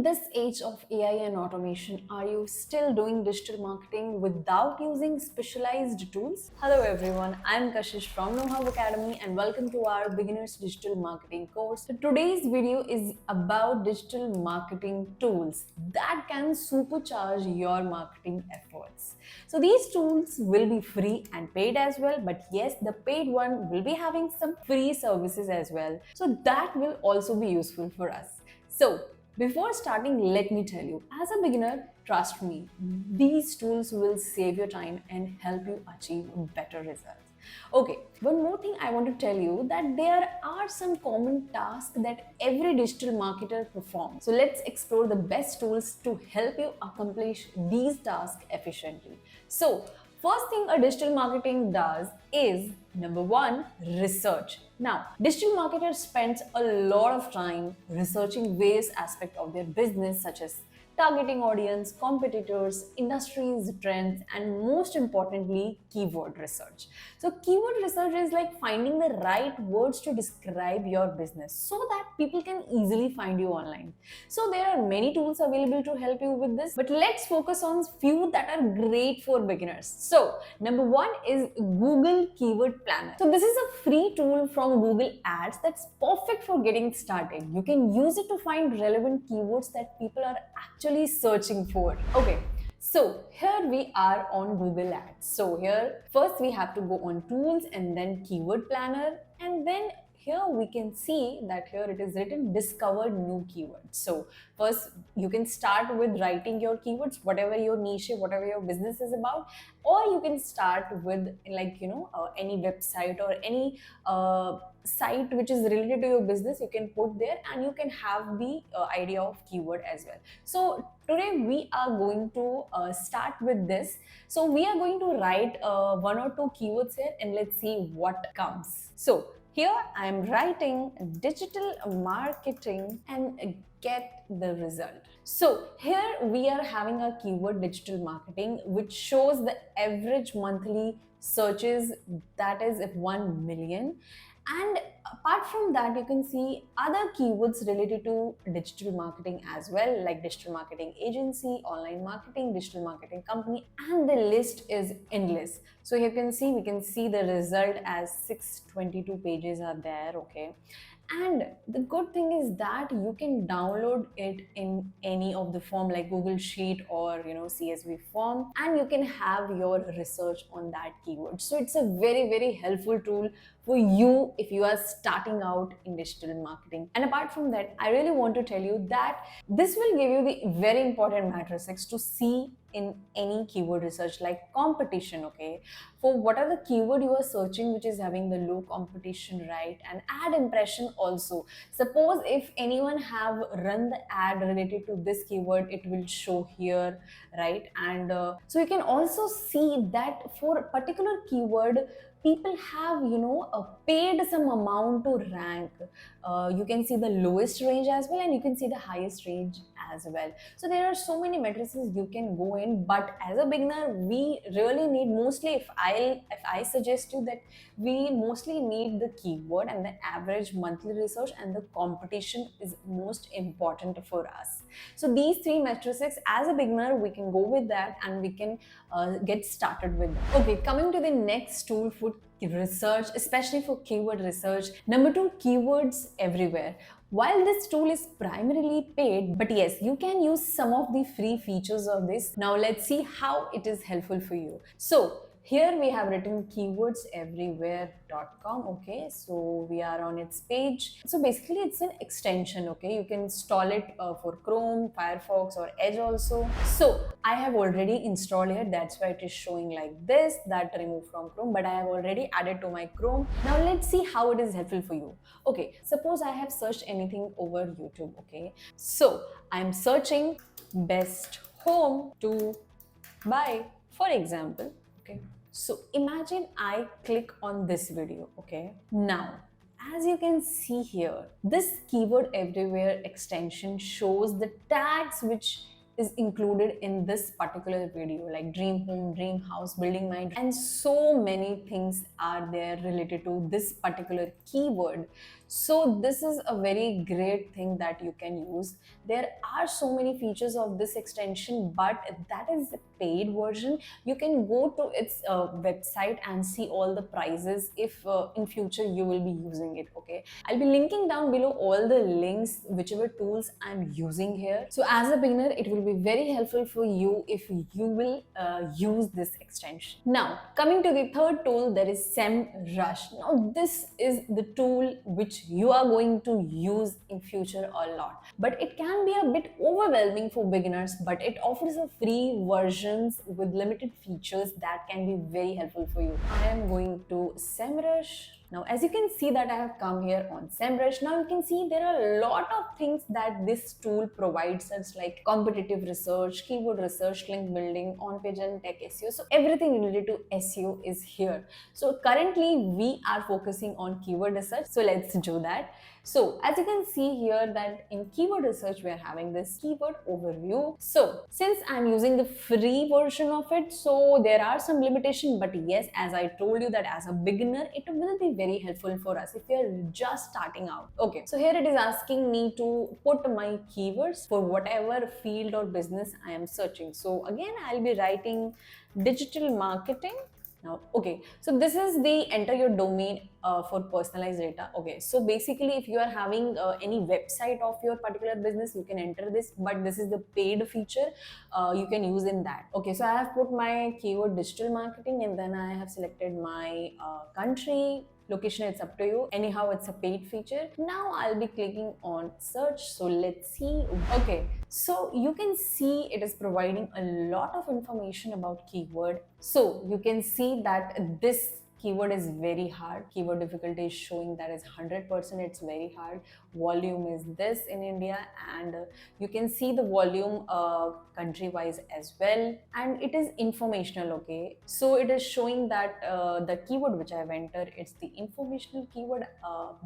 In this age of AI and automation, are you still doing digital marketing without using specialized tools? Hello everyone, I'm Kashish from KnowHow Academy and welcome to our beginners digital marketing course. So today's video is about digital marketing tools that can supercharge your marketing efforts. So these tools will be free and paid as well, but yes, the paid one will be having some free services as well. So that will also be useful for us. So before starting, let me tell you, as a beginner, trust me, these tools will save your time and help you achieve better results. Okay, one more thing I want to tell you that there are some common tasks that every digital marketer performs. So let's explore the best tools to help you accomplish these tasks efficiently. So first thing a digital marketing does is number one, research. Now, digital marketers spend a lot of time researching various aspects of their business, such as targeting audience, competitors, industries, trends, and most importantly, keyword research. So keyword research is like finding the right words to describe your business so that people can easily find you online. So there are many tools available to help you with this, but let's focus on few that are great for beginners. So number one is Google Keyword Planner. So this is a free tool from Google Ads that's perfect for getting started. You can use it to find relevant keywords that people are actually searching for. Okay, so here we are on Google Ads. So here first we have to go on tools and then keyword planner, and then here we can see that here it is written discover new keywords. So first you can start with writing your keywords, whatever your niche, whatever your business is about, or you can start with any website or any site which is related to your business. You can put there and you can have the idea of keyword as well. So today we are going to start with this. So we are going to write one or two keywords here and let's see what comes. So here I am writing digital marketing and get the result. So here we are having a keyword digital marketing which shows the average monthly searches, that is 1 million. And apart from that, you can see other keywords related to digital marketing as well, like digital marketing agency, online marketing, digital marketing company, and the list is endless. So you can see, we can see the result as 622 pages are there, okay. And the good thing is that you can download it in any of the form like Google Sheet or CSV form, and you can have your research on that keyword. So it's a very helpful tool for you if you are starting out in digital marketing. And apart from that, I really want to tell you that this will give you the very important matrices to see in any keyword research, like competition, okay, for what are the keyword you are searching which is having the low competition, right? And ad impression also. Suppose if anyone have run the ad related to this keyword, it will show here, right? And so you can also see that for a particular keyword people have paid some amount to rank. You can see the lowest range as well, and you can see the highest range as well. So there are so many matrices you can go in, but as a beginner we really need, mostly if I suggest you that we mostly need the keyword and the average monthly research, and the competition is most important for us. So these three matrices, as a beginner we can go with that and we can get started with them. Okay, coming to the next tool for research, especially for keyword research. Number two, keywords everywhere. While this tool is primarily paid, but yes, you can use some of the free features of this. Now let's see how it is helpful for you. So here we have written keywordseverywhere.com. okay, so we are on its page. So basically it's an extension, okay. You can install it for Chrome, Firefox or Edge also. So I have already installed it, that's why it is showing like this, that remove from Chrome, but I have already added to my Chrome. Now let's see how it is helpful for you. Okay, suppose I have searched anything over YouTube, okay. So I'm searching best home to buy, for example. Okay, so imagine I click on this video, okay. Now, as you can see here, this keyword everywhere extension shows the tags which is included in this particular video, like dream home, dream house, building my dream, and so many things are there related to this particular keyword. So this is a very great thing that you can use. There are so many features of this extension, but that is a paid version. You can go to its website and see all the prices if in future you will be using it. Okay, I'll be linking down below all the links, whichever tools I'm using here. So as a beginner, it will be very helpful for you if you will use this extension. Now coming to the third tool, there is Semrush. Now this is the tool which you are going to use in future a lot, but it can be a bit overwhelming for beginners, but it offers a free versions with limited features that can be very helpful for you. I am going to Semrush. Now, as you can see that I have come here on Semrush, now you can see there are a lot of things that this tool provides us, like competitive research, keyword research, link building, on-page and tech SEO. So everything related to SEO is here. So currently we are focusing on keyword research. So let's do that. So as you can see here that in keyword research, we are having this keyword overview. So since I'm using the free version of it, so there are some limitations, but yes, as I told you that as a beginner, it will be very helpful for us if you're just starting out. Okay, so here it is asking me to put my keywords for whatever field or business I am searching. So again, I'll be writing digital marketing. Now, okay, so this is the enter your domain for personalized data. Okay, so basically if you are having any website of your particular business, you can enter this, but this is the paid feature you can use in that. Okay, so I have put my keyword digital marketing, and then I have selected my country, location, it's up to you. Anyhow, it's a paid feature. Now I'll be clicking on search. So let's see. Okay, so you can see it is providing a lot of information about keyword. So you can see that this keyword is very hard. Keyword difficulty is showing that is 100%. It's very hard. Volume is this in India, and you can see the volume country wise as well, and it is informational. Okay, so it is showing that the keyword which I have entered, it's the informational keyword.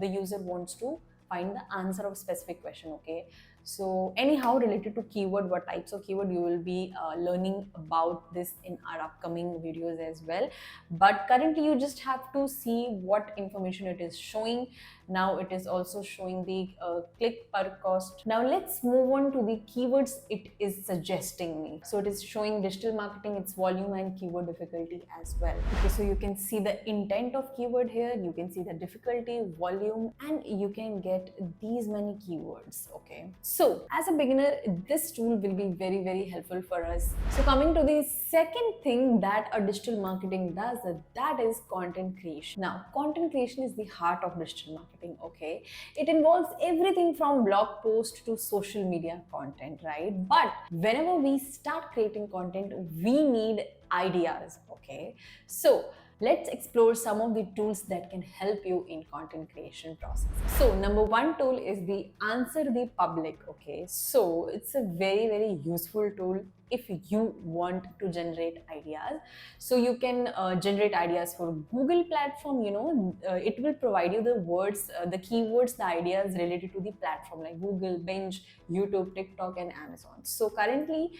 The user wants to find the answer of specific question. Okay, so anyhow, related to keyword, what types of keyword, you will be learning about this in our upcoming videos as well, but currently you just have to see what information it is showing. Now it is also showing the click per cost. Now let's move on to the keywords it is suggesting me. So it is showing digital marketing, its volume and keyword difficulty as well. Okay, so you can see the intent of keyword here, you can see the difficulty, volume, and you can get these many keywords. Okay, so as a beginner, this tool will be very helpful for us. So coming to the second thing that a digital marketing does, that is content creation. Now content creation is the heart of digital marketing. Okay, it involves everything from blog post to social media content, right? But whenever we start creating content, we need ideas. Okay, so let's explore some of the tools that can help you in content creation process. So number one tool is the Answer the Public. Okay, so it's a very useful tool if you want to generate ideas. So you can generate ideas for Google platform. You know, it will provide you the words, the keywords, the ideas related to the platform like Google, Bing, YouTube, TikTok, and Amazon. So currently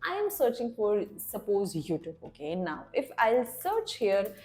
I am searching for, suppose, YouTube. Okay, now if I'll search here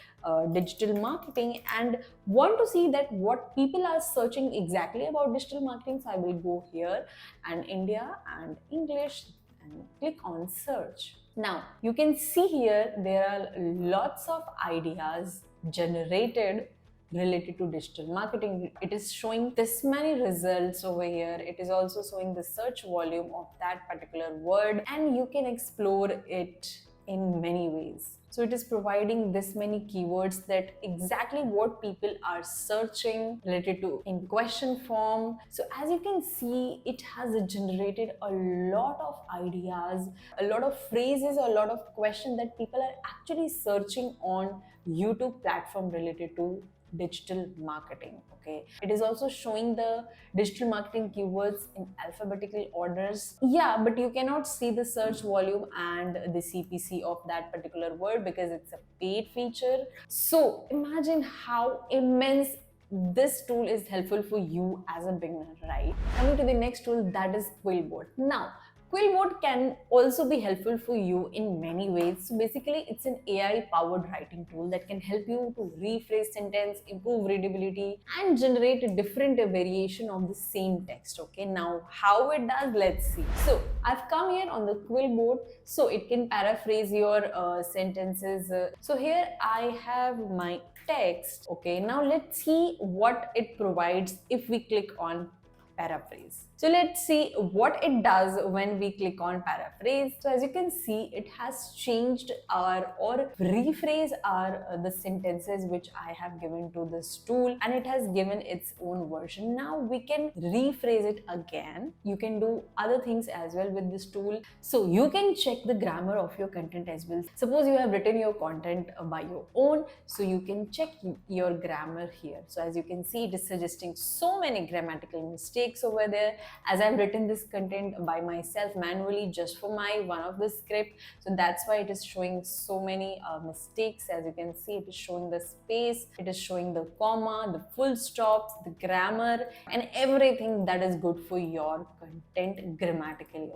digital marketing and want to see that what people are searching exactly about digital marketing, so I will go here and India and English and click on search. Now you can see here there are lots of ideas generated related to digital marketing. It is showing this many results over here. It is also showing the search volume of that particular word, and you can explore it in many ways. So it is providing this many keywords that exactly what people are searching related to in question form. So as you can see, it has generated a lot of ideas, a lot of phrases, a lot of questions that people are actually searching on YouTube platform related to digital marketing. Okay, it is also showing the digital marketing keywords in alphabetical orders. Yeah, but you cannot see the search volume and the CPC of that particular word because it's a paid feature. So imagine how immense this tool is helpful for you as a beginner, right? Coming to the next tool, that is Quillbot. Now Quillbot can also be helpful for you in many ways. So basically, it's an AI-powered writing tool that can help you to rephrase sentence, improve readability, and generate a different variation of the same text. Okay, now how it does, let's see. So I've come here on the Quillbot, so it can paraphrase your sentences. So here I have my text. Okay, now let's see what it provides if we click on paraphrase. So let's see what it does when we click on paraphrase. So as you can see, it has changed our or rephrase our the sentences which I have given to this tool, and it has given its own version. Now we can rephrase it again. You can do other things as well with this tool. So you can check the grammar of your content as well. Suppose you have written your content by your own, so you can check your grammar here. So as you can see, it is suggesting so many grammatical mistakes over there, as I've written this content by myself manually just for my one of the script. So that's why it is showing so many mistakes. As you can see, it is showing the space, it is showing the comma, the full stops, the grammar, and everything that is good for your content grammatically.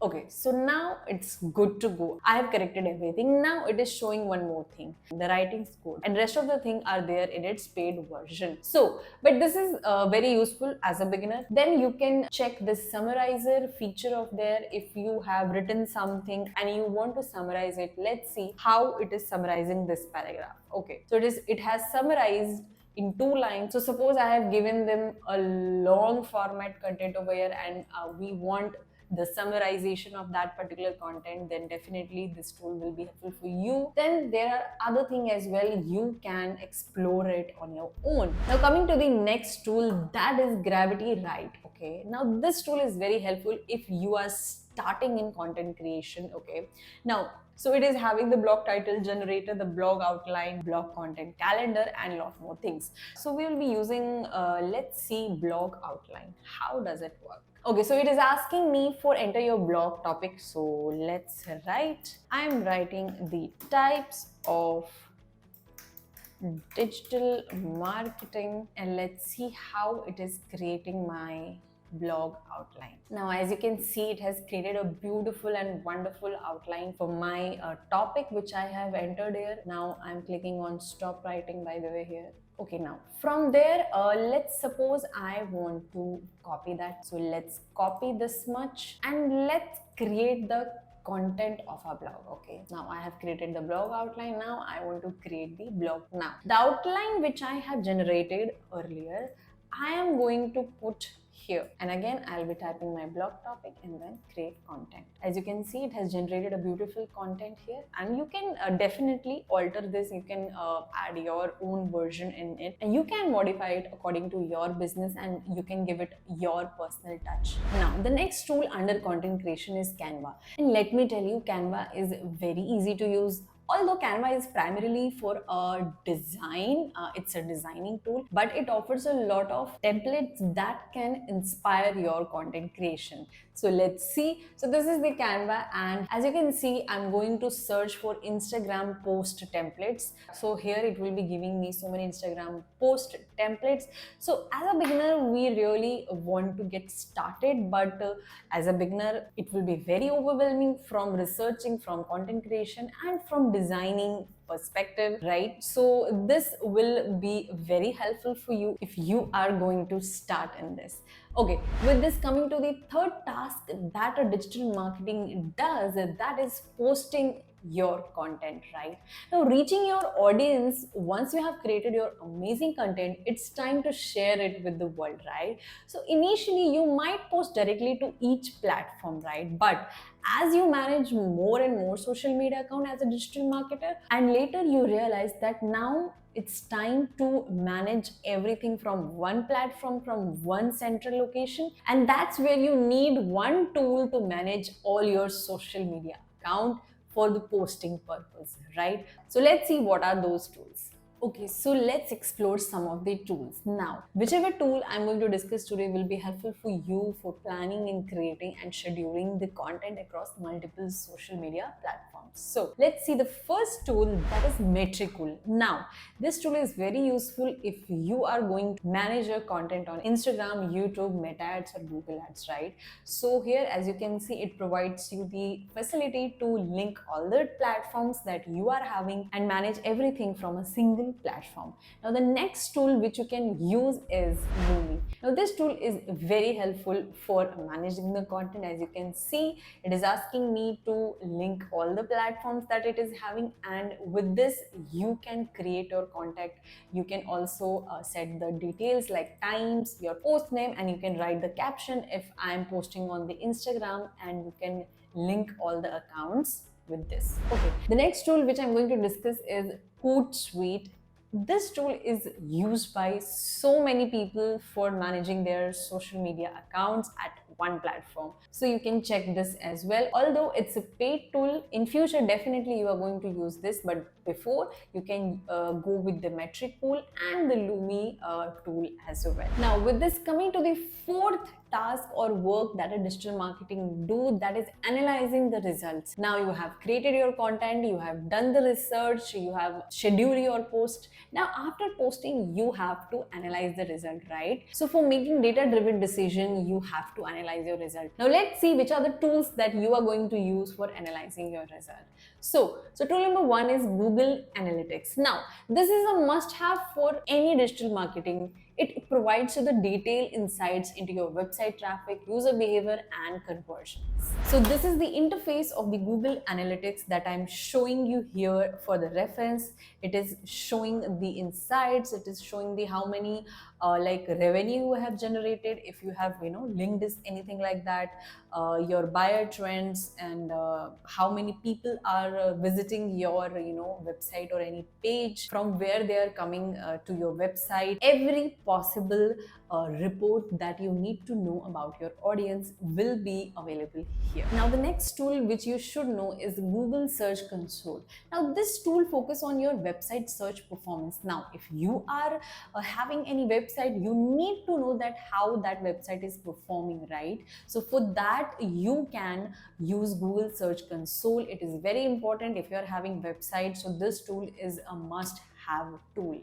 Okay, so now it's good to go. I have corrected everything. Now it is showing one more thing, the writing code, and rest of the thing are there in its paid version. So but this is very useful as a beginner. Then you can check this summarizer feature of there. If you have written something and you want to summarize it, let's see how it is summarizing this paragraph. Okay, so it has summarized in 2 lines. So suppose I have given them a long format content over here, and we want the summarization of that particular content, then definitely this tool will be helpful for you. Then there are other things as well, you can explore it on your own. Now coming to the next tool, that is Gravity Write. Okay, now this tool is very helpful if you are starting in content creation. Okay, now so it is having the blog title generator, the blog outline, blog content calendar, and a lot more things. So we will be using let's see, blog outline. How does it work? Okay, so it is asking me for enter your blog topic. So let's write. I am writing the types of digital marketing, and let's see how it is creating my blog outline. Now as you can see, it has created a beautiful and wonderful outline for my topic which I have entered here. Now I'm clicking on stop writing, by the way, here. Okay, now from there, let's suppose I want to copy that. So let's copy this much and let's create the content of our blog. Okay, now I have created the blog outline. Now I want to create the blog. Now the outline which I have generated earlier, I am going to put here, and again I'll be typing my blog topic and then create content. As you can see, it has generated a beautiful content here, and you can definitely alter this. You can add your own version in it, and you can modify it according to your business, and you can give it your personal touch. Now the next tool under content creation is Canva, and let me tell you, Canva is very easy to use. Although Canva is primarily for a design, it's a designing tool, but it offers a lot of templates that can inspire your content creation. So let's see. So this is the Canva, and as you can see, I'm going to search for Instagram post templates. So here it will be giving me so many Instagram post templates. So as a beginner, we really want to get started, but as a beginner, it will be very overwhelming from researching, from content creation, and from designing perspective, right? So this will be very helpful for you if you are going to start in this. Okay, with this, coming to the third task that a digital marketing does, that is posting your content, right? Now reaching your audience, once you have created your amazing content, it's time to share it with the world, right? So initially you might post directly to each platform, right? But as you manage more and more social media account as a digital marketer, and later you realize that now it's time to manage everything from one platform, from one central location, and that's where you need one tool to manage all your social media account for the posting purpose, right? So let's see what are those tools. Okay, so let's explore some of the tools. Now, whichever tool I'm going to discuss today will be helpful for you for planning and creating and scheduling the content across multiple social media platforms. So let's see the first tool, that is Metricool. Now, this tool is very useful if you are going to manage your content on Instagram, YouTube, Meta Ads or Google Ads, right? So here, as you can see, it provides you the facility to link all the platforms that you are having and manage everything from a single platform. Now, the next tool which you can use is Loomly. Now, this tool is very helpful for managing the content. As you can see, it is asking me to link all the platforms that it is having, and with this you can create your contact. You can also set the details like times, your post name, and you can write the caption if I am posting on the Instagram, and you can link all the accounts with this. Okay, the next tool which I'm going to discuss is Hootsuite. This tool is used by so many people for managing their social media accounts at one platform. So you can check this as well. Although it's a paid tool, in future definitely you are going to use this, but before you can go with the Metricool and the Loomly tool as well. Now, with this, coming to the fourth task or work that a digital marketing do, that is analyzing the results. Now you have created your content, you have done the research, you have scheduled your post. Now after posting, you have to analyze the result, right? So for making data driven decision, you have to analyze your result. Now let's see which are the tools that you are going to use for analyzing your result. So tool number one is Google Analytics. Now this is a must have for any digital marketing. It provides you the detailed insights into your website traffic, user behavior, and conversions. So this is the interface of the Google Analytics that I'm showing you here for the reference. It is showing the insights. It is showing the how many like revenue you have generated, if you have linked this, anything like that, your buyer trends, and how many people are visiting your website or any page, from where they are coming to your website. Every possible report that you need to know about your audience will be available here. Now the next tool which you should know is Google Search Console. Now this tool focuses on your website search performance. Now if you are having any website, you need to know that how that website is performing, right? So for that you can use Google Search Console. It is very important if you are having website, so this tool is a must have tool.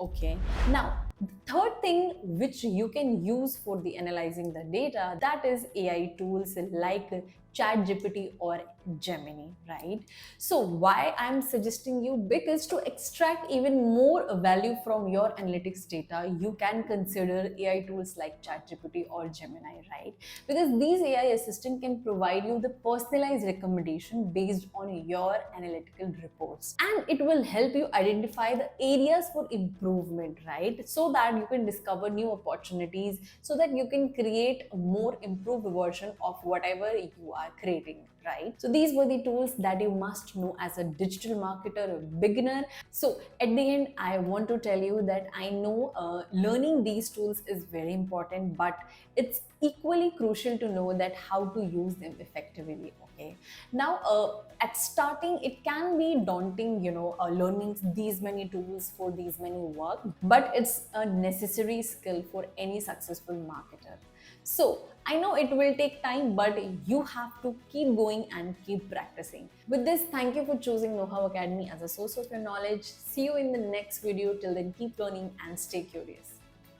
Okay, now the third thing which you can use for the analyzing the data, that is AI tools like ChatGPT or Gemini, right? So why I'm suggesting you, because to extract even more value from your analytics data, you can consider AI tools like ChatGPT or Gemini, right? Because these AI assistant can provide you the personalized recommendation based on your analytical reports, and it will help you identify the areas for improvement, right? So that you can discover new opportunities, so that you can create a more improved version of whatever you are creating, right? So these were the tools that you must know as a digital marketer, a beginner. So at the end, I want to tell you that I know learning these tools is very important, but it's equally crucial to know that how to use them effectively. Okay, now at starting it can be daunting, learning these many tools for these many work, but it's a necessary skill for any successful marketer. So I know it will take time, but you have to keep going and keep practicing. With this, thank you for choosing KnowHow Academy as a source of your knowledge. See you in the next video. Till then, keep learning and stay curious.